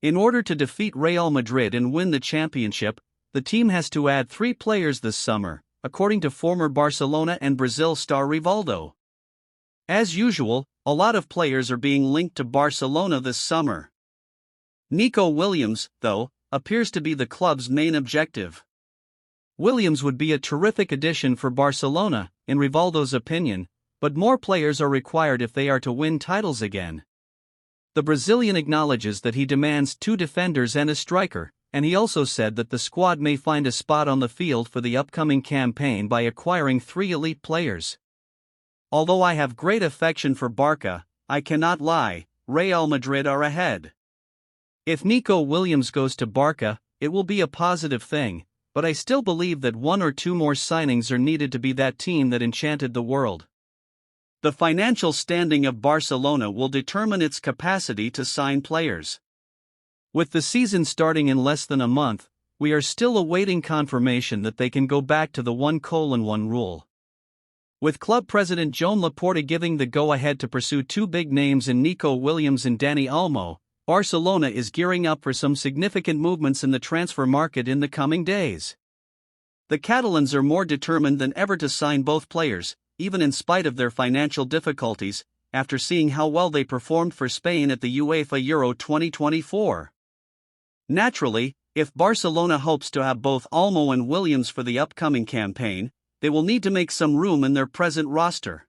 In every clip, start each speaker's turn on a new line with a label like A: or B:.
A: In order to defeat Real Madrid and win the championship, the team has to add 3 players this summer, according to former Barcelona and Brazil star Rivaldo. As usual, a lot of players are being linked to Barcelona this summer. Nico Williams, though, appears to be the club's main objective. Williams would be a terrific addition for Barcelona, in Rivaldo's opinion, but more players are required if they are to win titles again. The Brazilian acknowledges that he demands 2 defenders and a striker, and he also said that the squad may find a spot on the field for the upcoming campaign by acquiring 3 elite players. Although I have great affection for Barca, I cannot lie, Real Madrid are ahead. If Nico Williams goes to Barca, it will be a positive thing, but I still believe that 1 or 2 more signings are needed to be that team that enchanted the world. The financial standing of Barcelona will determine its capacity to sign players. With the season starting in less than a month, we are still awaiting confirmation that they can go back to the 1:1 rule. With club president Joan Laporta giving the go-ahead to pursue 2 big names in Nico Williams and Dani Olmo, Barcelona is gearing up for some significant movements in the transfer market in the coming days. The Catalans are more determined than ever to sign both players, even in spite of their financial difficulties, after seeing how well they performed for Spain at the UEFA Euro 2024. Naturally, if Barcelona hopes to have both Olmo and Williams for the upcoming campaign, they will need to make some room in their present roster.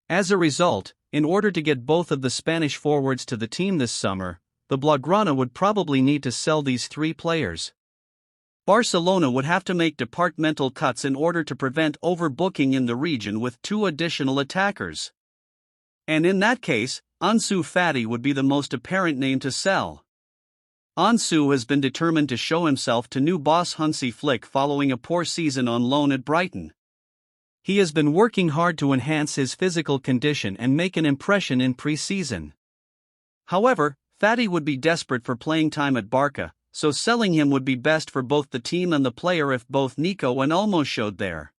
A: As a result, in order to get both of the Spanish forwards to the team this summer, the Blaugrana would probably need to sell these 3 players. Barcelona would have to make departmental cuts in order to prevent overbooking in the region with 2 additional attackers. And in that case, Ansu Fati would be the most apparent name to sell. Ansu has been determined to show himself to new boss Hansi Flick following a poor season on loan at Brighton. He has been working hard to enhance his physical condition and make an impression in pre-season. However, Fati would be desperate for playing time at Barca, so selling him would be best for both the team and the player if both Nico and Olmo showed there.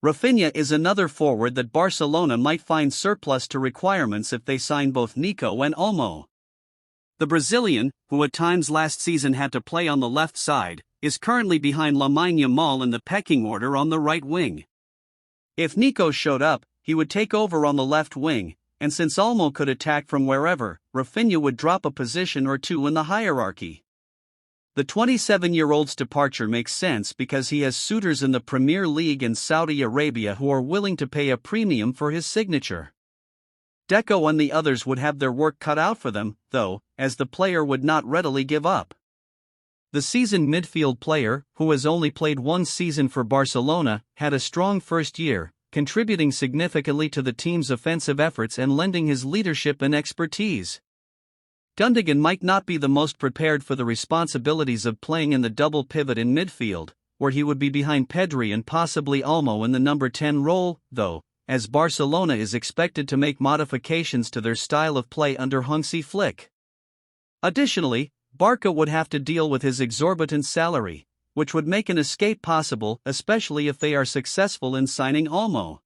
A: Rafinha is another forward that Barcelona might find surplus to requirements if they sign both Nico and Olmo. The Brazilian, who at times last season had to play on the left side, is currently behind Lamine Yamal in the pecking order on the right wing. If Nico showed up, he would take over on the left wing, and since Olmo could attack from wherever, Rafinha would drop a position or 2 in the hierarchy. The 27-year-old's departure makes sense because he has suitors in the Premier League and Saudi Arabia who are willing to pay a premium for his signature. Deco and the others would have their work cut out for them, though, as the player would not readily give up. The seasoned midfield player, who has only played 1 season for Barcelona, had a strong first year, contributing significantly to the team's offensive efforts and lending his leadership and expertise. Gundogan might not be the most prepared for the responsibilities of playing in the double pivot in midfield, where he would be behind Pedri and possibly Olmo in the number 10 role, though, as Barcelona is expected to make modifications to their style of play under Hansi Flick. Additionally, Barca would have to deal with his exorbitant salary, which would make an escape possible, especially if they are successful in signing Olmo.